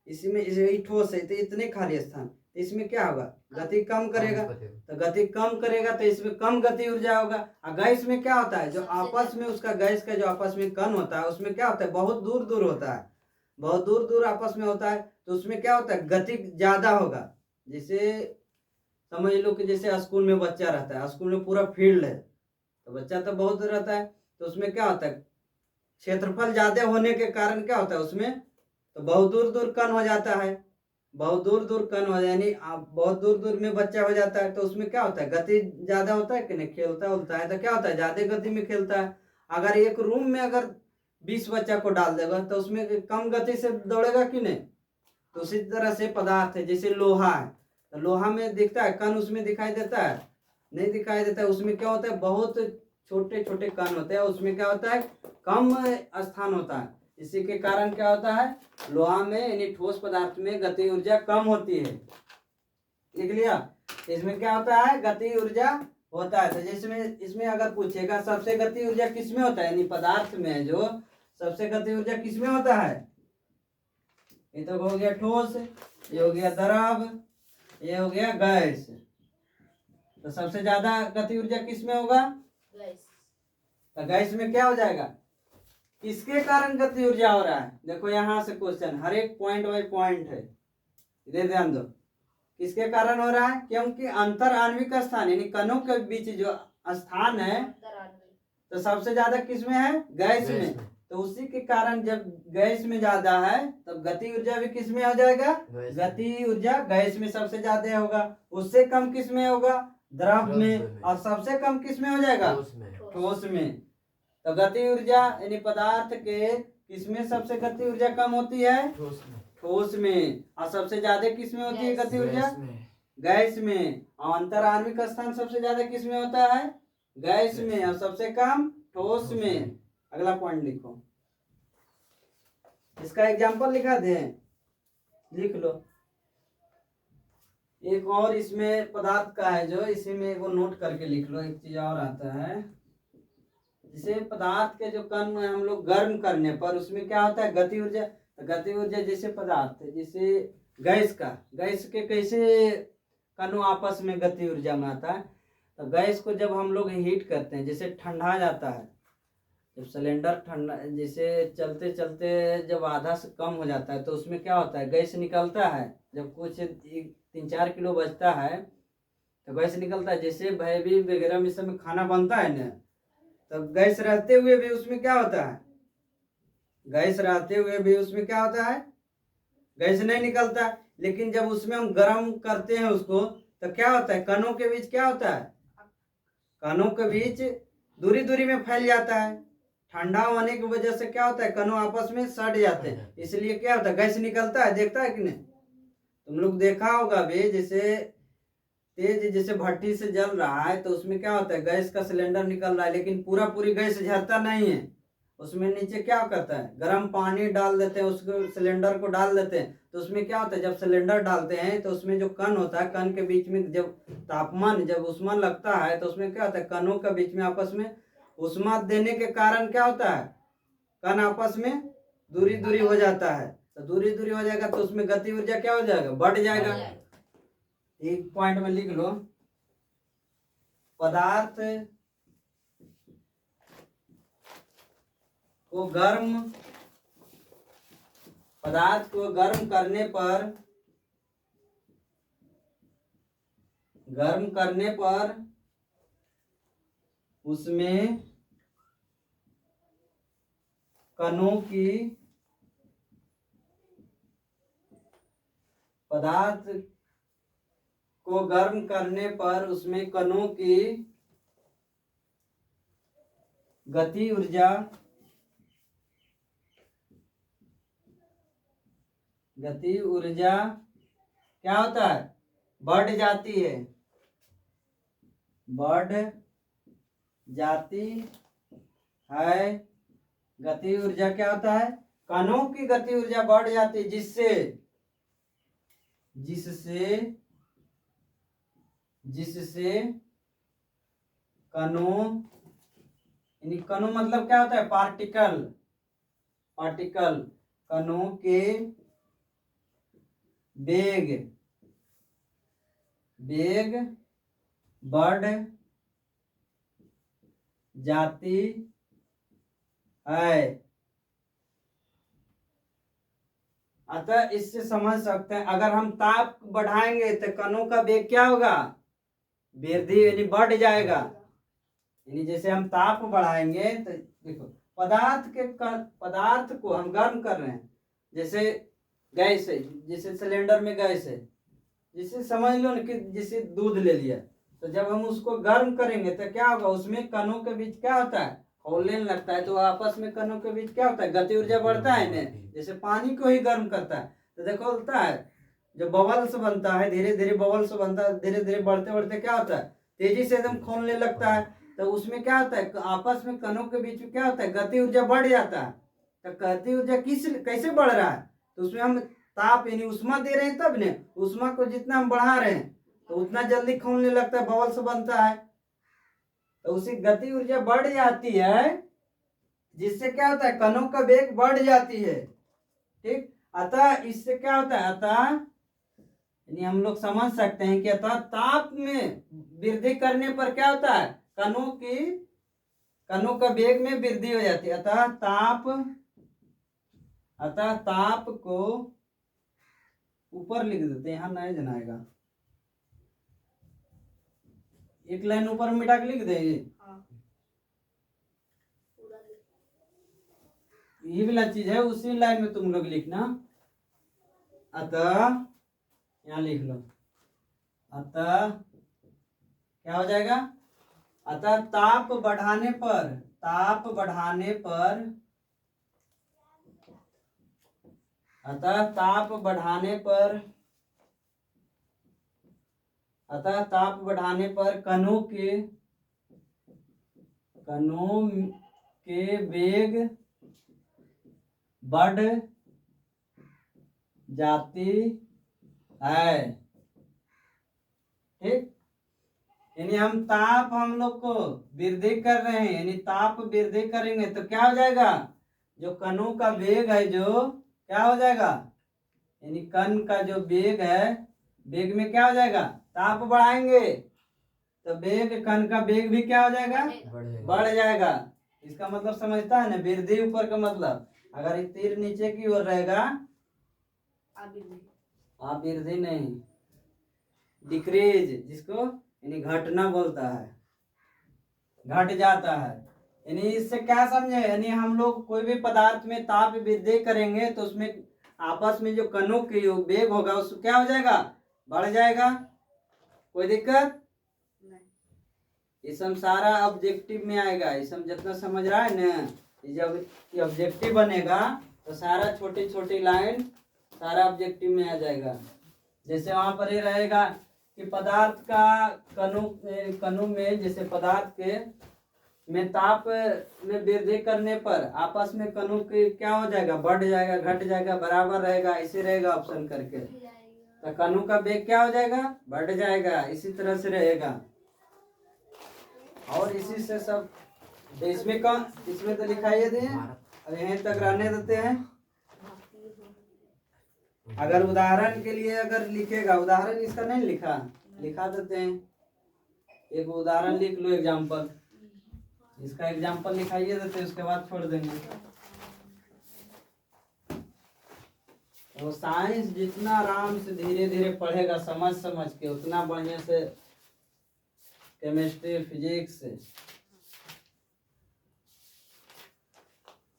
इसमें ठोस है तो इतने खाली स्थान, तो इसमें क्या होगा, गति कम करेगा, तो गति कम करेगा तो इसमें कम गति ऊर्जा होगा। और गैस में क्या होता है, जो आपस में उसका गैस का जो आपस में कण होता है उसमें क्या होता है, बहुत दूर दूर होता है, बहुत दूर दूर आपस में होता है, तो उसमें क्या होता है, गति ज्यादा होगा। जैसे समझ लो कि जैसे स्कूल में बच्चा रहता है, स्कूल में पूरा फील्ड है, तो बच्चा तो बहुत रहता है, तो उसमें क्या होता है, क्षेत्रफल ज्यादा होने के कारण क्या होता है उसमें, तो बहुत दूर दूर कण हो जाता है, बहुत दूर दूर कण हो, यानी बहुत दूर दूर में बच्चा हो जाता है, तो उसमें क्या होता है, गति ज्यादा होता है कि नहीं, खेलता उलता है तो क्या होता है, ज्यादा गति में खेलता है। अगर एक रूम में अगर 20 बच्चा को डाल देगा तो उसमें कम गति से दौड़ेगा कि नहीं। तो उसी तरह से पदार्थ है, जैसे लोहा है, तो लोहा में दिखता है कण, उसमें दिखाई देता है? नहीं दिखाई देता है। उसमें क्या होता है, बहुत छोटे छोटे कण होते हैं, उसमें क्या होता है, कम स्थान होता है। इसी के कारण क्या होता है, लोहा में यानी ठोस पदार्थ में गति ऊर्जा कम होती है। लिख लिया? इसमें क्या होता है, गति ऊर्जा होता है। तो जिसमें इसमें अगर पूछेगा सबसे गति ऊर्जा किसमें होता है, यानी पदार्थ में जो सबसे गति ऊर्जा किसमें होता है, ये तो हो गया ठोस, ये हो गया द्रव, ये हो गया गैस। तो सबसे ज्यादा गति ऊर्जा किसमें होगा, तो गैस में क्या हो जाएगा, किसके कारण गति ऊर्जा हो रहा है। देखो यहाँ से क्वेश्चन, हर एक पॉइंट बाई पॉइंट है, इधर ध्यान दो। किसके कारण हो रहा है, क्योंकि अंतर आणविक स्थान यानी कणों के बीच जो स्थान है, तो सबसे ज्यादा किसमें है, गैस में। तो उसी के कारण जब गैस में ज्यादा है तब गति ऊर्जा भी किसमें हो जाएगा, गति ऊर्जा गैस में सबसे ज्यादा होगा। उससे कम किसमें होगा, द्रव में। और सबसे कम किसमें हो जाएगा, ठोस में। तो गति ऊर्जा यानी पदार्थ के किसमें सबसे गति ऊर्जा कम होती है, ठोस में। और सबसे ज्यादा किसमें होती है गति ऊर्जा, गैस में। और अंतर आणविक स्थान सबसे ज्यादा किसमें होता है, गैस में, और सबसे कम ठोस में। अगला पॉइंट लिखो, इसका एग्जांपल लिखा दे, लिख लो। एक और इसमें पदार्थ का है जो इसी में वो नोट करके लिख लो। एक चीज और आता है, जैसे पदार्थ के जो कण हम लोग गर्म करने पर उसमें क्या होता है, गति ऊर्जा। तो गति ऊर्जा जैसे पदार्थ जैसे गैस का, गैस के कैसे कणों आपस में गति ऊर्जा में आता है। तो गैस को जब हम लोग हीट करते हैं, जैसे ठंडा जाता है, जब सिलेंडर ठंडा जैसे चलते चलते जब आधा से कम हो जाता है तो उसमें क्या होता है, गैस निकलता है। जब कुछ 3-4 किलो बचता है तो गैस निकलता है। जैसे भयवी वगैरह में सब में खाना बनता है ना, तब गैस रहते हुए भी उसमें क्या होता है, गैस रहते हुए भी उसमें क्या होता है, गैस नहीं निकलता। लेकिन जब उसमें हम गर्म करते हैं उसको, तो क्या होता है, कणों के बीच क्या होता है, कणों के बीच दूरी दूरी में फैल जाता है। ठंडा होने की वजह से क्या होता है, कणों आपस में सट जाते हैं, इसलिए क्या होता है, गैस निकलता है। देखता है कि नहीं, तुम लोग देखा होगा भी, जैसे तेज जैसे भट्टी से जल रहा है तो उसमें क्या होता है, गैस का सिलेंडर निकल रहा है, लेकिन पूरा पूरी गैस झरता नहीं है। उसमें नीचे क्या करता है, गर्म पानी डाल देते हैं, उसको सिलेंडर को डाल देते हैं। तो उसमें क्या होता है, जब सिलेंडर डालते हैं तो उसमें जो कण होता है, कण के बीच में जब तापमान जब ऊष्मा लगता है तो उसमें क्या होता है, कणों के बीच में आपस में ऊष्मा देने के कारण क्या होता है, कण आपस में दूरी दूरी हो जाता है। तो दूरी दूरी हो जाएगा तो उसमें गति ऊर्जा क्या हो जाएगा, बढ़ जाएगा। एक पॉइंट में लिख लो, पदार्थ को गर्म करने पर उसमें कणों की, पदार्थ को गर्म करने पर उसमें कणों की गति ऊर्जा क्या होता है, बढ़ जाती है, बढ़ जाती है। गति ऊर्जा क्या होता है, कणों की गति ऊर्जा बढ़ जाती है, जिससे कणों, यानी कणों मतलब क्या होता है, पार्टिकल कणों के वेग बढ़ जाती है। अतः इससे समझ सकते हैं, अगर हम ताप बढ़ाएंगे तो कणों का वेग क्या होगा, वृद्धि यानी बढ़ जाएगा। यानी जैसे हम ताप बढ़ाएंगे तो देखो, पदार्थ को हम गर्म कर रहे हैं, जैसे गैस है, जैसे सिलेंडर में गैस है, जैसे समझ लो ना कि जैसे दूध ले लिया, तो जब हम उसको गर्म करेंगे तो क्या होगा, उसमें कणों के बीच क्या होता है, खौलने लगता है। तो आपस में कणों के बीच क्या होता है, गति ऊर्जा बढ़ता है ना, जैसे पानी को ही गर्म करता है। तो देखो होता है, जो बबल्स बनता है, धीरे धीरे बबल्स बनता है, धीरे धीरे बढ़ते बढ़ते क्या होता है, तेजी से एकदम खोलने लगता है। तो उसमें क्या होता है, आपस में कणों के बीच में क्या होता है, गति ऊर्जा बढ़ जाता है। तो गति ऊर्जा कैसे बढ़ रहा है, तो उसमें हम ताप यानी उष्मा दे रहे हैं, तब ने उष्मा को जितना हम बढ़ा रहे हैं तो उतना जल्दी खोलने लगता है, बबल्स बनता है। तो उसी गति ऊर्जा बढ़ जाती है, जिससे क्या होता है, कणों का वेग बढ़ जाती है। ठीक, अतः इससे क्या होता है, अतः यानी हम लोग समझ सकते हैं कि अतः ताप में वृद्धि करने पर क्या होता है, कणों का वेग में वृद्धि हो जाती है। अतः ताप को ऊपर लिख देते हैं, यहां नहीं जनाएगा, एक लाइन ऊपर मिटा के लिख देंगे। ये वाला चीज है, उसी लाइन में तुम लोग लिखना। अतः यहां लिख लो, अतः क्या हो जाएगा, अतः ताप बढ़ाने पर कणों के वेग बढ़ जाती है। ठीक, यानी हम लोग को वृद्धि कर रहे हैं, यानी ताप वृद्धि करेंगे तो क्या हो जाएगा, जो कणों का वेग है जो क्या हो जाएगा, यानी कण का जो वेग है, वेग में क्या हो जाएगा, ताप बढ़ाएंगे तो कण का वेग भी क्या हो जाएगा, बढ़ जाएगा। इसका मतलब समझता है ना, वृद्धि ऊपर का मतलब, अगर तीर नीचे की ओर रहेगा, आप वृद्धि नहीं, डिक्रीज, जिसको यानी घटना बोलता है, घट जाता है। यानी इससे क्या समझे, यानी हम लोग कोई भी पदार्थ में ताप वृद्धि करेंगे तो उसमें आपस में जो कणों की वेग होगा उसको क्या हो जाएगा, बढ़ जाएगा। कोई दिक्कत नहीं, इसम सारा ऑब्जेक्टिव में आएगा, इसम जितना समझ रहा है ना, जब ये ऑब्जेक्टिव बनेगा तो सारा छोटी छोटी लाइन सारा ऑब्जेक्टिव में आ जाएगा। जैसे वहां पर ये रहेगा कि पदार्थ का कणों में, जैसे पदार्थ के में ताप में वृद्धि करने पर आपस में कणों के क्या हो जाएगा, बढ़ जाएगा, घट जाएगा, बराबर रहेगा, ऐसे रहेगा ऑप्शन करके, तो कणों का वेग क्या हो जाएगा, बढ़ जाएगा, इसी तरह से रहेगा। और इसी से सब, इसमें तो लिखाइए दे, अब यहीं तक रहने देते हैं। अगर उदाहरण के लिए अगर लिखेगा, उदाहरण इसका नहीं लिखा देते हैं, एक उदाहरण लिख लो, एग्जाम्पल, इसका एग्जाम्पल लिखाइए देते हैं, उसके बाद छोड़ देंगे। तो साइंस जितना आराम से धीरे धीरे पढ़ेगा, समझ के, उतना बढ़िया से केमिस्ट्री, फिजिक्स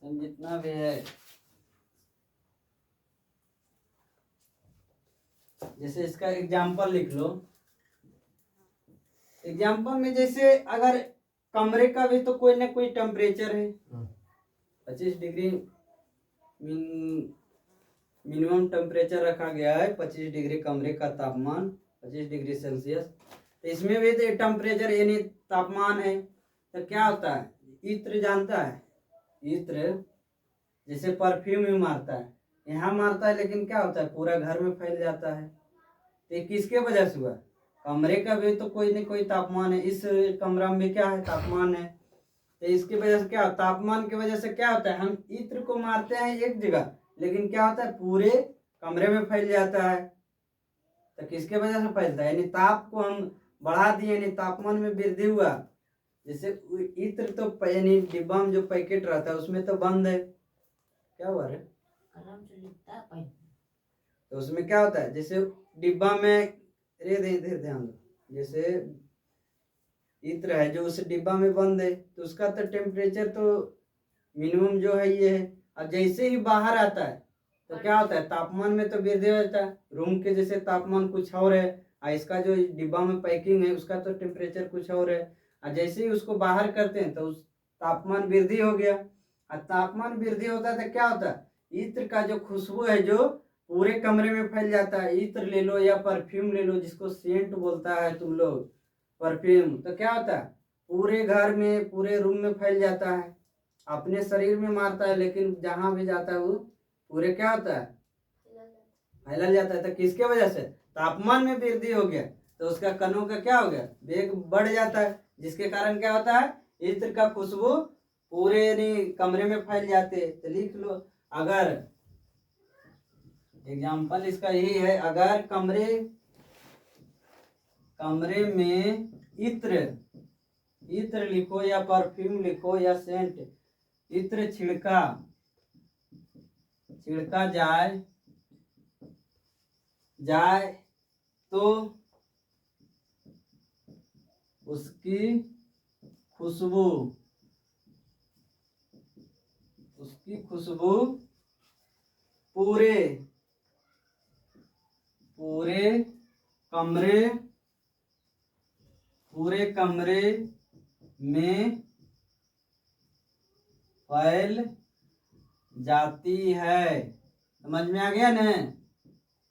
जितना भी है, जैसे इसका एग्जाम्पल लिख लो। एग्जाम्पल में जैसे अगर कमरे का भी तो कोई ना कोई टेम्परेचर है, 25 डिग्री मिनिमम टेम्परेचर रखा गया है, 25 डिग्री कमरे का तापमान, 25 डिग्री सेल्सियस। तो इसमें भी तो टेम्परेचर यानी तापमान है। तो क्या होता है, इत्र जानता है, इत्र जैसे परफ्यूम ही मारता है, यहाँ मारता है, लेकिन क्या होता है, पूरा घर में फैल जाता है। तो ये किसके वजह से हुआ, कमरे का भी तो कोई न कोई तापमान है, इस कमरा में क्या है, तापमान है। तो इसकी वजह से क्या, तापमान की वजह से क्या होता है, हम इत्र को मारते हैं एक जगह, लेकिन क्या होता है, पूरे कमरे में फैल जाता है। तो किसके वजह से फैलता है, यानी ताप को हम बढ़ा दिए, यानी तापमान में वृद्धि हुआ। जैसे इत्र तो यानी डिब्बा में जो पैकेट रहता है उसमें तो बंद है, क्या हुआ रे, तो उसमें क्या होता है, जैसे डिब्बा में ध्यान दो, जैसे इत्र है जो उस डिब्बा में बंद है, तो उसका तो टेम्परेचर तो मिनिमम जो है ये है। अब जैसे ही बाहर आता है तो क्या होता है, तापमान में तो वृद्धि हो जाता है, रूम के जैसे तापमान कुछ और है, और इसका जो डिब्बा में पैकिंग है उसका तो टेम्परेचर कुछ और है, और जैसे ही उसको बाहर करते हैं तो उस तापमान वृद्धि हो गया। और तापमान वृद्धि होता है तो क्या होता है, इत्र का जो खुशबू है जो पूरे कमरे में फैल जाता है। इत्र ले लो या परफ्यूम ले लो, जिसको सेंट बोलता है तुम लोग, परफ्यूम, तो क्या होता है पूरे घर में पूरे रूम में फैल जाता है, अपने शरीर में मारता है, लेकिन जहां भी जाता है वो पूरे क्या होता है फैल जाता है। तो किसके वजह से? तापमान में वृद्धि हो गया, तो उसका कणों का क्या हो गया, वेग बढ़ जाता है, जिसके कारण क्या होता है इत्र का खुशबू पूरे कमरे में फैल जाते। तो लिख लो, अगर एग्जाम्पल इसका यही है, अगर कमरे में इत्र लिखो या परफ्यूम लिखो या सेंट, इत्र छिड़का जाए तो उसकी खुशबू पूरे कमरे में फैल जाती है। समझ में आ गया ना?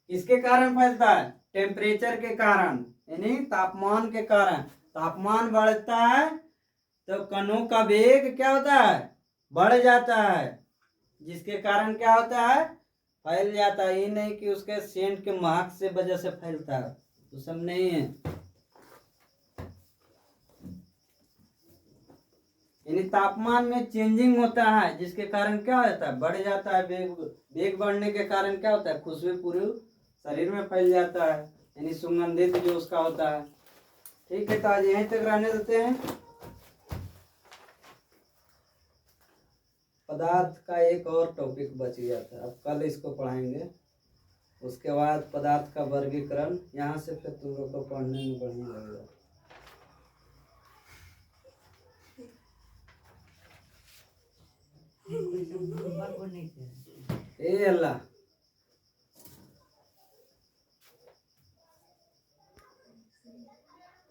किसके कारण फैलता है? टेम्परेचर के कारण, यानी तापमान के कारण। तापमान बढ़ता है तो कणों का वेग क्या होता है, बढ़ जाता है, जिसके कारण क्या होता है फैल जाता है। ये नहीं कि उसके सेंट के महक से वजह से फैलता है, तो सब नहीं है। यानी तापमान में चेंजिंग होता है, जिसके कारण क्या होता है बढ़ जाता है वेग बढ़ने के कारण क्या होता है खुशबू पूरे शरीर में फैल जाता है, यानी सुगंधित जो उसका होता है। ठीक है, तो आज यहीं तक रहने देते हैं। पदार्थ का एक और टॉपिक बच गया था, अब कल इसको पढ़ाएंगे। उसके बाद पदार्थ का वर्गीकरण, यहाँ से फिर तुम लोग को पढ़ने में बढ़िया लगेगा। ए अल्लाह।